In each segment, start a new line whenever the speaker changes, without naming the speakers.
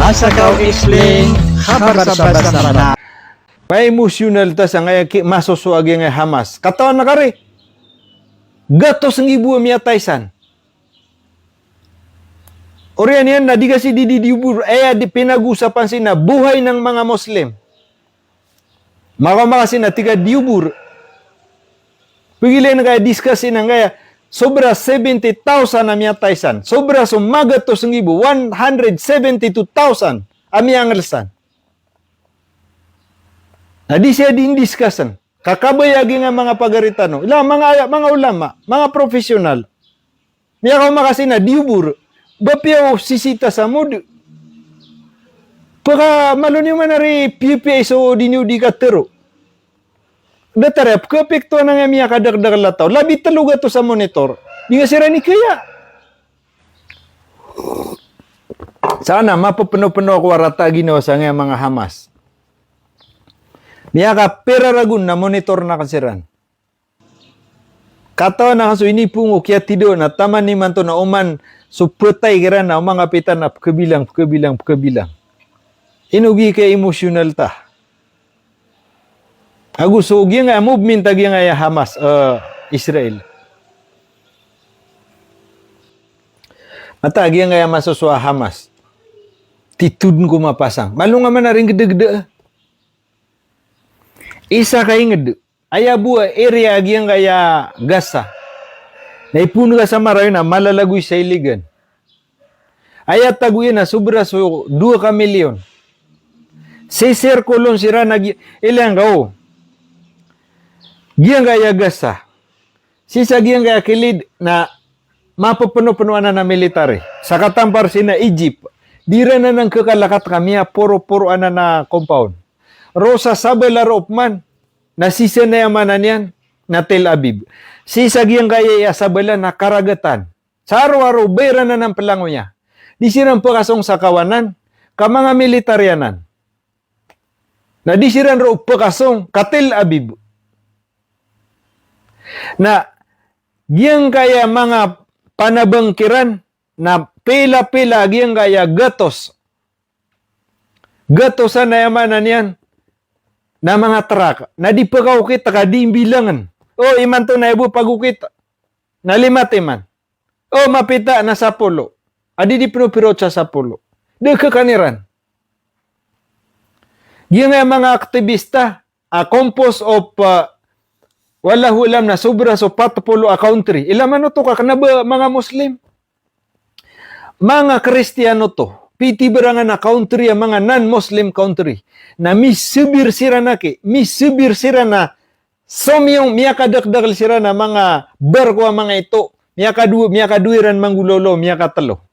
Asa kau explain habar-sabas naman na.
Pa emotional ta sa ngaya masusuagi nga Hamas. Katawan na kare. Gatos ng ibu miya Taisan. Orian yan na di kasi diubur di pinag-usapan sina buhay ng mga Muslim. Makamasin na tiga diubur. Pagilin na kaya discuss na kaya sobra 70,000 na miya Taisan. Sobra sumagatos ng ibu 172,000 amiyang alsan. Na di siya din discussion. Kakabayagi nga mga pagaritano. Ilang mga ulama, mga profesional. Miya ka makasina diubur. Bapiyaw sisita sa mood. Pagka malunyo man na rin PPA so dinyo di ka tero. Datarap, kapekto na nga miya kadagdag lataw. Labi taluga to sa monitor. Di nga sira ni kaya. Sana mapapano-pano ako warata ginawa sa nga mga Hamas. Miya ka peraragun na monitor na kasiran. Katawa na kaso inipungo kaya tido na taman ni man to na uman supretay kira na umang apitan na pagkabilang. Inugi kaya emotional ta. Agusto nga movement tagi nga Hamas, Israel. Matagi nga masuswa Hamas. Titudun ko mapasang. Malunga man na rin gede-gede. Isa kay ngede. Aya buwa area agiyang kaya Gaza. Naipuno ka sa marayon na malalagoy sa iligan. Aya taguyin na sobra so 2 ka milyon. Sisir kulon sira na ilang kao. Giyang kaya Gaza. Sisa giyang kaya kilid na mapapano-panuan na military. Sa katampar sina Egypt. Dira na ng kakalakat kami puro-puro na compound. Rosa Sabela Ropman. Nasisa na yamanan yan na Tel Aviv. Sisa giyang kaya Sabela na karagatan. Sa araw-araw, bayra na ng pelango niya. Di sirang pakasong sa kawanan, ka mga militaryanan. Na di sirang ro pakasong ka Tel Aviv. Na giyang kaya mga panabangkiran na pila-pila giyang kaya gatos. Gatosan na yamanan yan na mga truck na di pagkakukit ka di bilangan. O iman to na ibu pagukit na 5 man. O mapita na sa pulo. Adi di pinupirot sa pulo. Di kakaniran. Yung mga aktivista, composed of wala hulam na sobra so 40 a country. Ilaman to ka kanaba mga Muslim. Mga Kristiyano to. Piti berangan na country ang mga non-Muslim country. Na misubir sira na somyong miyakadakdakal sira na mga barko mga ito. Miyakaduiran manggulolo, miyakatalo.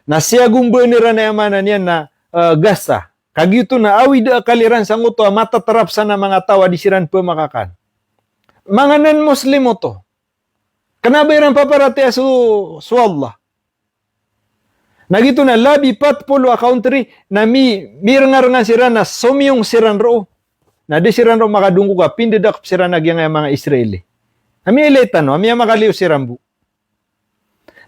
Na siya gumbuniran na yamanan yan na Gaza. Kagito na awid kaliran sa nguto matatarap sa na mga tawa di siran pemakakan. Mga non-Muslim mo to. Kanabayran paparati su Allah. Nagito na labi 40 a country na mirangar sira na somyong siran ro. Na di siran ro makadungko ka pindedak siran nagyang mga Israeli. Ami eletan no, ami makaliw siran bu.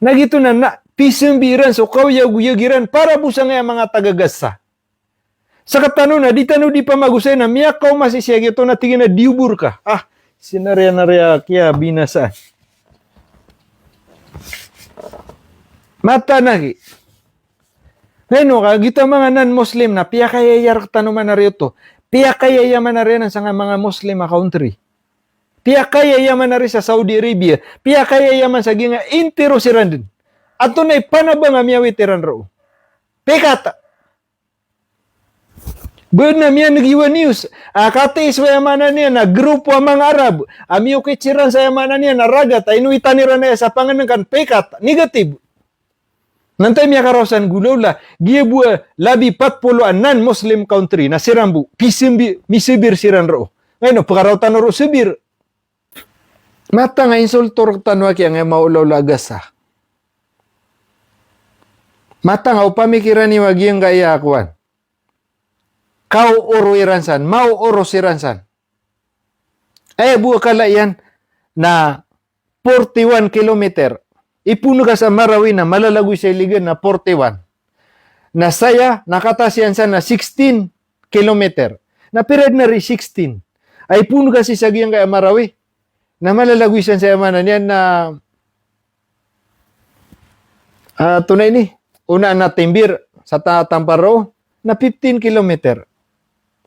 Nagito na pisembiran so kawyag-yagiran para busang mga taga-Gaza. Sa katano na di tano di pa magusay na miya kaw masisiyag ito na tingin na diubur ka. Sinarya kaya binasa. Mata nagi. Ngayon ka, gita mga non-Muslim na piya kaya yarak tanuman na rin ito. Piya kaya yaman na rin sa mga Muslim country. Piya kaya yaman na rin sa Saudi Arabia. Piya kaya yaman sa ginga intero si Randin. At ito na ipanabang amiyawit iran ro. Pekata. Bud na miya nagiwa news. Kati iswa yamanan niya na grupo ang mga Arab. Amiyo kitsiran sa yamanan niya na ragat. Inuitan nila na sa panganangkan. Pekat. Negative. Nantay miya karosan gulawla, giya buwa labi 40 non-Muslim country na sirambu, misibir siran ro. Ngayon, pakarautan ro sibir. Mata nga insultor tanwa kaya nga maulaw lagasa. Mata nga upamikiran ni wagiyang kaya akuan. Kau oro iransan, mau oro siransan. Buwa kala yan na 41 kilometer. Ipuno ka sa Marawi na malalagoy sa iligan na 41. Nasaya, nakatasiyan sa na 16 kilometer. Na period na rin 16. Ay puno kasi sa giyang kay Amarawi. Na malalagwisan sa yamanan yan na tunay ni. Una na timbir sa Tamparo na 15 kilometer.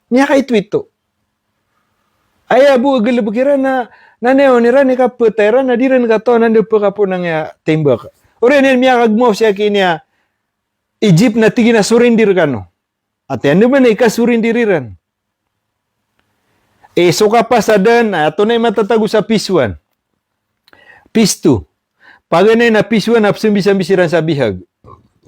Niya kay tweet ay abu agalabukiran na naneo ni ran ka putera na di ran ka to nandu pa ka po nang timbak. Ore ni miya kagmo siya kinya Egypt na tigi na surindir kano. At yan naman ay kasurindiriran. So kapasadan, ato na matatago sa P1. P2. Paganay na P1, apsambisambisiran sa bihag.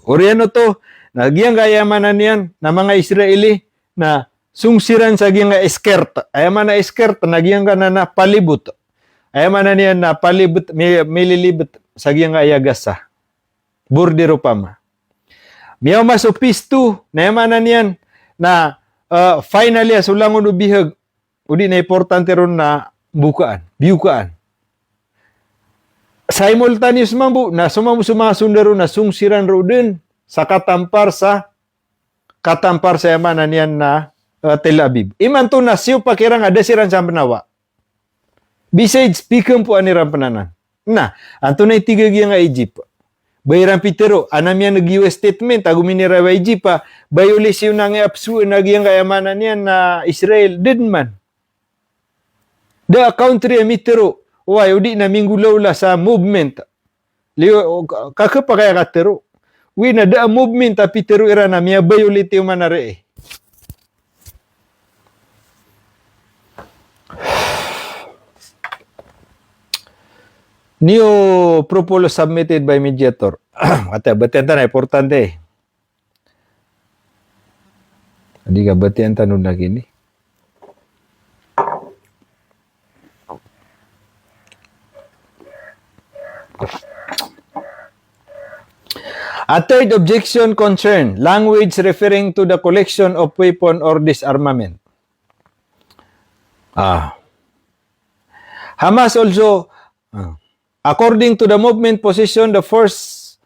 Oriano to, nagyang kayamanan yan na mga Israeli na sungsiran sa giyang eskert. Ayaman na eskert, nagyang ka na palibot. Ayaman na niyan na palibot, mililibot sa giyang ayagasa. Burdero pa ma. Miyaw maso P2, nayaman na niyan na finally, sulangon ubihag, udi na importante ron na bukaan. Simultaneous mambu na sumama sundaro na sungsiran ro din sa katampar sa yamanan yan na Tel Aviv. Iman to na siyo pakirang ada siran sa penawa. Besides, pikam po anirang pananan. Na, anto na itigag nga Egypt. Bayran pitero, anam yan nag-US statement, aguminira wa Egypt pa, violation na nga apsu, nagyang kayamanan yan na Israel, din man. The country emitero, why udi na minggulaw la sa movement. Liyo kakapa kaya katero. Wi na da movement tapi tero ira na miya violate yung manare. New proposal submitted by mediator. Ate batian na importante. Adi ka batian tanong na gini. A third objection concern language referring to the collection of weapon or disarmament. Hamas also, according to the movement position, the first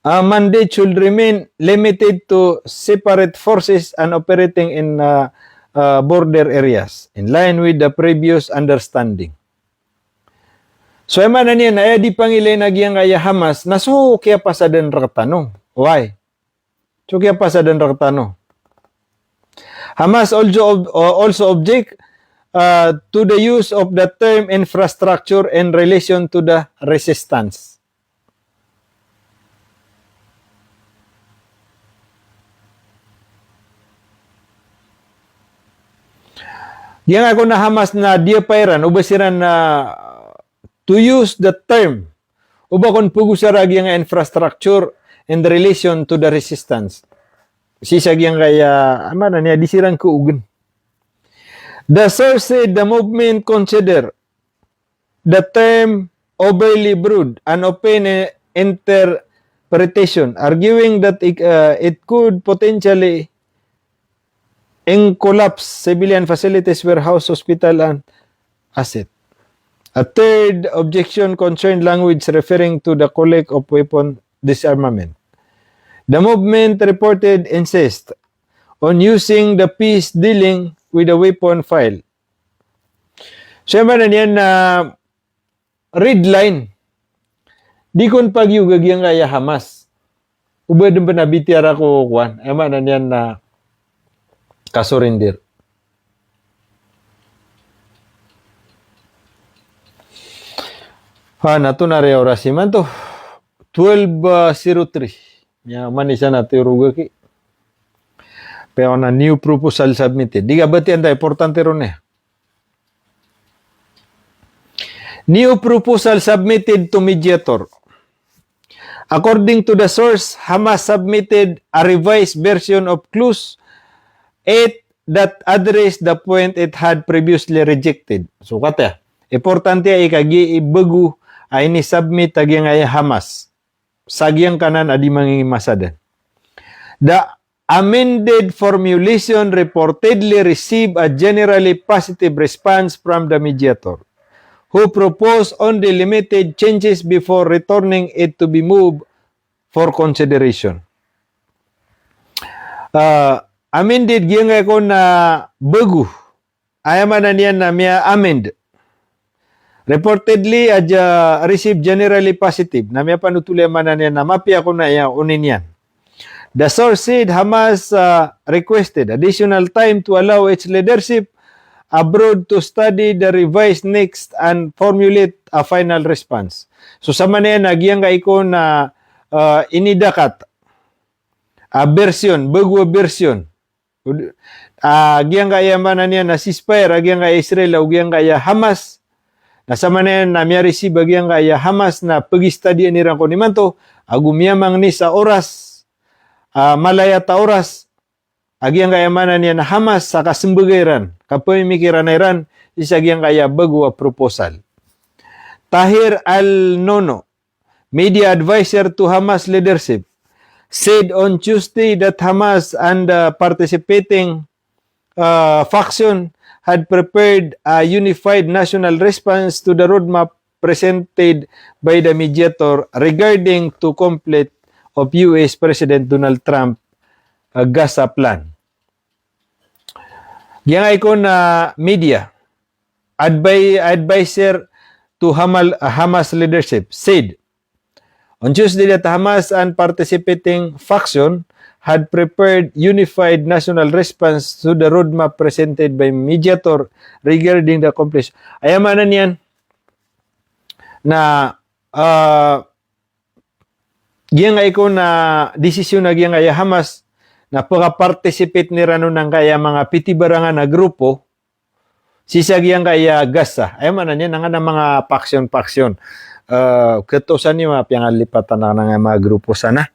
mandate should remain limited to separate forces and operating in border areas, in line with the previous understanding. So, eman na niya na di pangilay nagyang kaya Hamas na so kaya pa sa den rakatano. Why? So kaya pa sa den rakatano. Hamas also object to the use of the term infrastructure in relation to the resistance. Diyan ako na Hamas na dia pairan ubasiran na to use the term uba kon pugusara gyang infrastructure in relation to the resistance. Sisag yang kaya amana niya disirang kuugan. The source said the movement consider the term overly broad and open interpretation, arguing that it could potentially collapse civilian facilities, warehouse, hospital, and asset. A third objection concerned language referring to the collect of weapon disarmament. The movement reported insist on using the peace dealing with a weapon file. Siyempre na yan na red line. Di kon pagyugag yung kaya Hamas. Ubad ba na bitiara ko kuwan. Ema na yan na kasurindir. Nato na rin orasi man to. 12:03. Manisa na tiruga ki. Pero na new proposal submitted. Di ka batian tayo. Importante ron eh. New proposal submitted to mediator. According to the source, Hamas submitted a revised version of Clause 8 that addressed the point it had previously rejected. So kata, importante ay kagi ibagu ay ni-submit agyang ay Hamas. Sagyang kanan adi mangingimasadan. The amended formulation reportedly received a generally positive response from the mediator, who proposed only limited changes before returning it to be moved for consideration. Amended giyang ko na bagu. Ayaman na niyan na miya amend. Reportedly, received generally positive. Na miya panutuloy man na niyan na mapia ko na yan, unin yan. The source said Hamas requested additional time to allow its leadership abroad to study the revised next and formulate a final response. So sa manen nagyang ko na inidakat a version, bago version. Agiyang kaya man niya na ceasefire, agiyang kaya Israel, agiyang kaya Hamas. Na sa manen na miya receive agiyang kaya Hamas na pag-study nirang ko ni manto, agumiyamang ni sa oras, malaya ta oras, agiyang kaya man niya na Hamas sa kasimbagayran, kapamimikiran na Iran, isagiyang kaya bago a proposal. Tahir al-Nono, media advisor to Hamas leadership, said on Tuesday that Hamas and participating faction had prepared a unified national response to the roadmap presented by the mediator regarding to complete of U.S. President Donald Trump Gaza plan. Giyangay ko na media advisor to Hamas leadership said on Tuesday that Hamas and participating faction had prepared unified national response to the roadmap presented by mediator regarding the completion. Ayamanan yan na giyangay ko na desisyon na giyangay Hamas na pagka-participate ni Rano ng kaya mga pitibarangan na grupo sisagyan kaya Gaza. Ayamanan yan nga ng mga faction. Ketosan niyo mapiyang lipatan na ng mga grupo sana.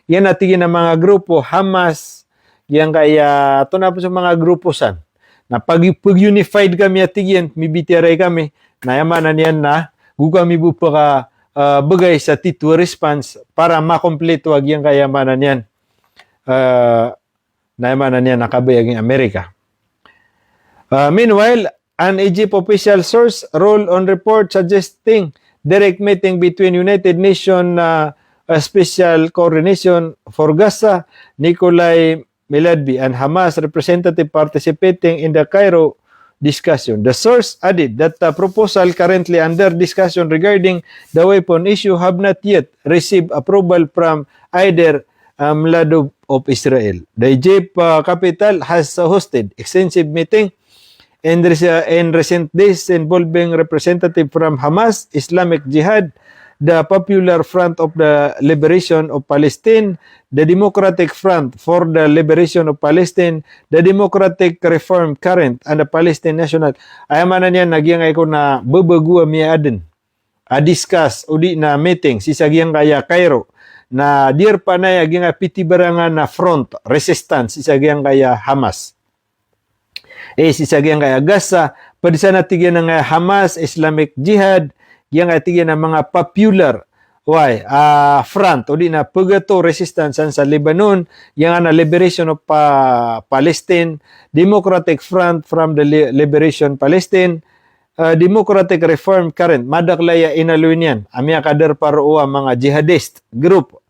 Yan natigin ng mga grupo, Hamas, yan kaya, ito na po sa mga grupo san. Na pag-unified kami atigin, mibitiray kami, na yamanan yan na, kami po pa bagay sa T2 response para makompleto ag yan kayamanan yan. Na yamanan yan nakabayag ng Amerika. Meanwhile, an Egypt official source rolled on report suggesting direct meeting between United Nations Special Coordination for Gaza, Nikolai Meladbi, and Hamas representative participating in the Cairo discussion. The source added that the proposal currently under discussion regarding the weapon issue have not yet received approval from either Mladov of Israel. The Egypt capital has hosted extensive meeting in recent days involving representative from Hamas, Islamic Jihad, the Popular Front of the Liberation of Palestine, the Democratic Front for the Liberation of Palestine, the Democratic Reform Current, and the Palestine National. Ayamanan yan, nagyang ko na babagua miyaadin. Discuss, udi na meeting, sisagyang kaya Cairo, na dir pa na yung pitibarangan na front, resistance, sisagyang kaya Hamas. Sisagyang kaya Gaza, padisa natigyan ng Hamas, Islamic Jihad, yang atigyan ng mga popular front o di na pagato resistance sa Lebanon, yang na liberation of Palestine, Democratic Front from the Liberation Palestine, Democratic Reform Current, madaklaya inaluin yan. Amya kader paro mga jihadist group.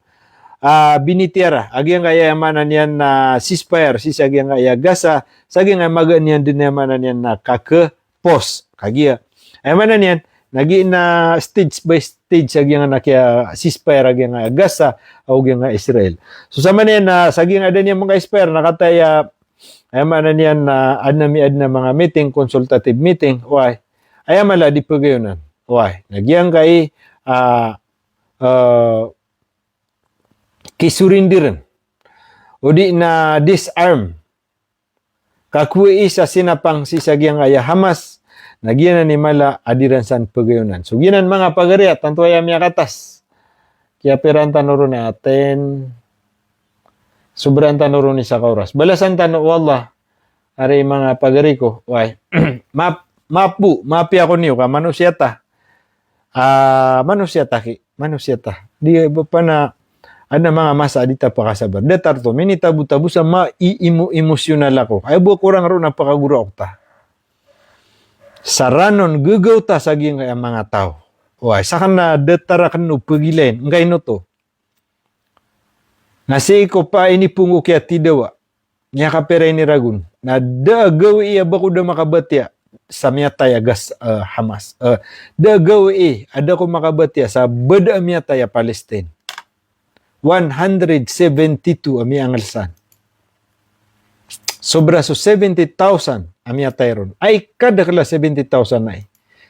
Binitira, agyang kaya yamanan yan na ceasefire, sisagyang kaya Gaza, sagyang magan yan din yamanan yan na kakapos, kagya. Yamanan yan, nagi na stage by stage agyang na kaya ceasefire agyang Gaza o agyang Israel. So sa manen na sagyang adan yang mga ceasefire nakataya ayamanan yan na adna mga meeting, consultative meeting, ayamala di pagayonan. Nagyang kay kisurindiran o di na disarm kakui sa sinapang sisagyang kaya Hamas nagyan ni mala adiran san pagayonan. So ginan mga pagariat tanto ay amya katas. Kaya peran tanuro ni aten sobran tanuro ni sa kauras. Balasan tano wallah ari mga pagari ko. Mapi ako niyo ka manusyata. Manusyata. Di pa na ada mga masa adita pa kasabar. Detarto minitabu-tabu sa emosyonal ako. Ay bu kurang ro napakaguro okta. Saranon gugaw ta sa mga tao. Saka na detara kanu pagilen, ngay no to. Nasi ko pa ini pungo kaya tidawa. niya kaperay ni Ragun, na dagaw iya bako da makabatya sa miyatay agas Hamas. Dagaw ada ko makabatya sa beda miyatay Palestine. 172 ami angalsan. Sobra so 70,000 ami atay ron. Ay kada kala 70,000 na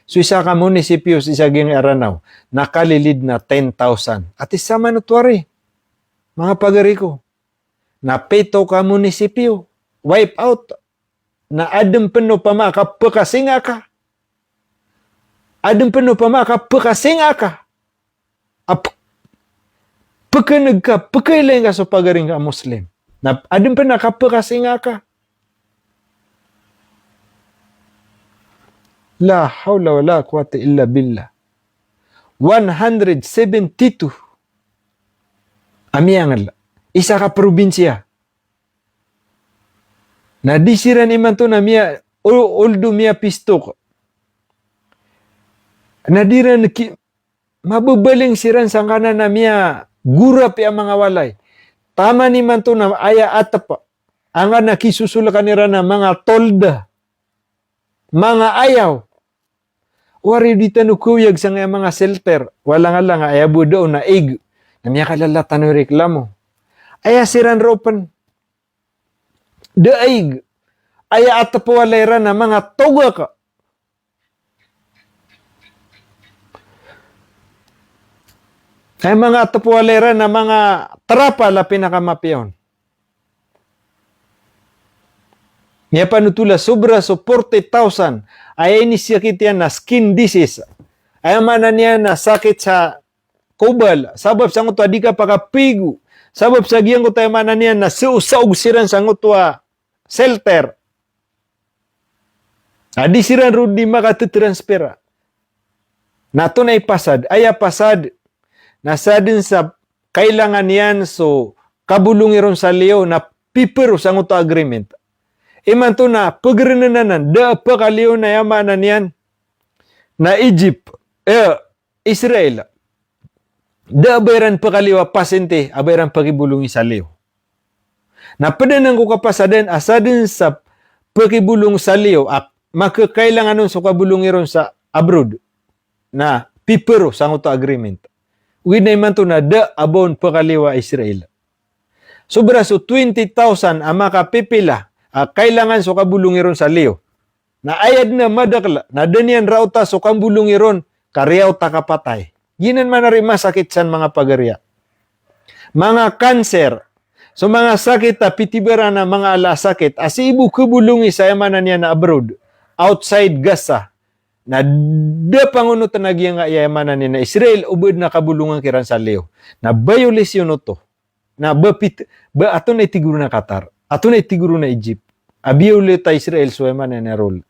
So isa ka munisipyo sa isa ging aranaw, nakalilid na 10,000. At isama no tuwari, mga pagari ko, na peto ka munisipyo, wipe out, na adem penuh pamaka pekasinga ka. Adem penuh pamaka pekasinga ka. Pekeneg ka, pekailan ka sa pagaring ka Muslim. Na adem penuh ka pekasinga ka. La hawla wa la quwata illa billah. 172 amiangal isa ka probinsya. Na disiran iman to na miya oldo miya pistok. Na diran mababaling siran sang kanan na miya gurap ya mga walay. Tama ni man to na aya atap. Ang na kisusulakan nira na mga tolda. Mga ayaw. Wari dito no kuyag sa mga shelter. Wala nga lang aya budo na ig. Na miya kalalatan no reklamo. Aya siran ropan. Daig. Aya atap walay ra na mga toga ka. Ay mga atapwalera na mga trapa la pinakamapiyon. Niya panutula sobra so 40,000 ay inisakit yan na skin disease. Ay manan niya na sakit sa kubal. Sabab sa ngutwa di ka pakapigo. Sabab sa giyang ko tayo manan niya na susaug siran sa ngutwa shelter. Adi siran rudi makatutransfera. Nato na ipasad. Aya pasad. Nasa din sa kailangan yan so kabulungiron sa liyo na pipero sa nguto agreement. Iman to na pagrinanan da pa kaliyo na yamanan yan na Egypt, Israel. Da bayran pa kaliwa pasente, abayran pagibulungi sa liyo. Na padanan ko kapasadan asa din sa pagibulong sa liyo makakailangan nun so kabulungiron sa abroad na pipero sa nguto agreement. Winay man to na da abon pakaliwa Israel. Sobra so 20,000 ang makapipila kailangan so kabulungiron sa liyo. Na ayad na madakla, na danyan rauta so kabulungiron, karyaw ta kapatay. Ginan man na rin masakit san mga pagarya. Mga kanser, so mga sakit pitibera na mga alasakit, asibu kabulungi sa yamanan niya na abroad, outside Gaza, na da pangunutan na giyang ayamanan ni na Israel ubod na kabulungan kiran sa liyo. Na violation to. Na ato na itiguro na Qatar. Ato na itiguro na Egypt. Abiuli ta Israel so ayamanan na role.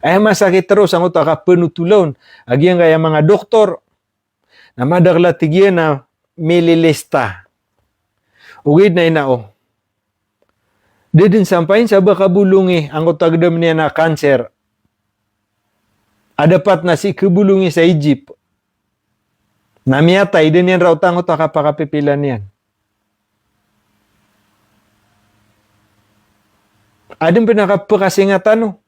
Ay masakit terus ang uta ka penutulon. Agiyang kaya mga doktor na madagla tigyan na mililista. Ugid na inao. Dedin sampain sa bakabulungi ang utagdam niya na cancer. Adapat na si kabulungi sa Egypt. Namiyatay din yan raw tango takapakapipilan yan. Adin pinakapakasingatan no.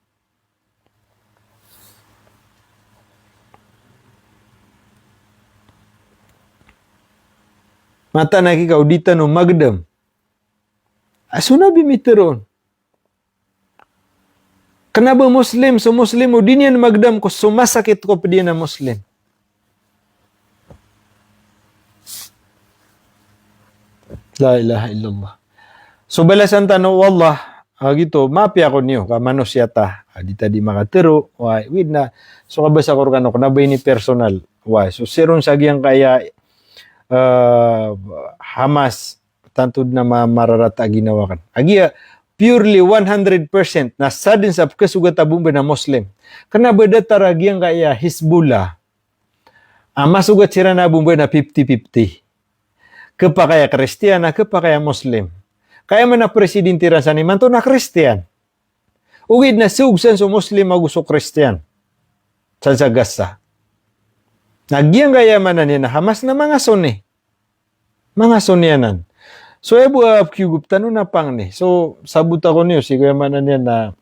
Mata na kikaw dita no magdam. Asuna bimiteron. Kenapa Muslim? So Muslim o din yan magdam ko sumasakit ko pa din na Muslim. La ilaha illallah. So balasan tanong, wallah, gitu, maapi ako niyo, manusia ta. Di tadi makatero, why, wid na, so kabasa ko kano, kanabay ni personal, why, so seron sagyang kaya Hamas, tantud na mararata ginawakan. Agiya, purely 100% na sadin sa kasugatabumba na Muslim. Kana beda taragiang kaya Hizbullah. Masugat sira na bumba na 50-50. Kepakaya Kristiyan na kepakaya Muslim. Kaya man na presidente rasa ni manto na Kristiyan. Ugid na sugsan so Muslim maguso Kristiyan. Sa Gaza. Nagyang kaya man na Hamas na mga Sunni. Mga Sunnianan. So ebo kyugup tanu na pang ni. So sabut ako niyo si kuya manan yan na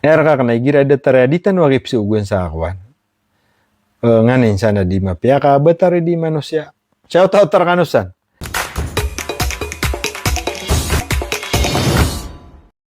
era ka na gira da tara di tanu agip sugun sa akwan. Nganin sana di mapiyaka batari di manusia. Shout out tarakanusan.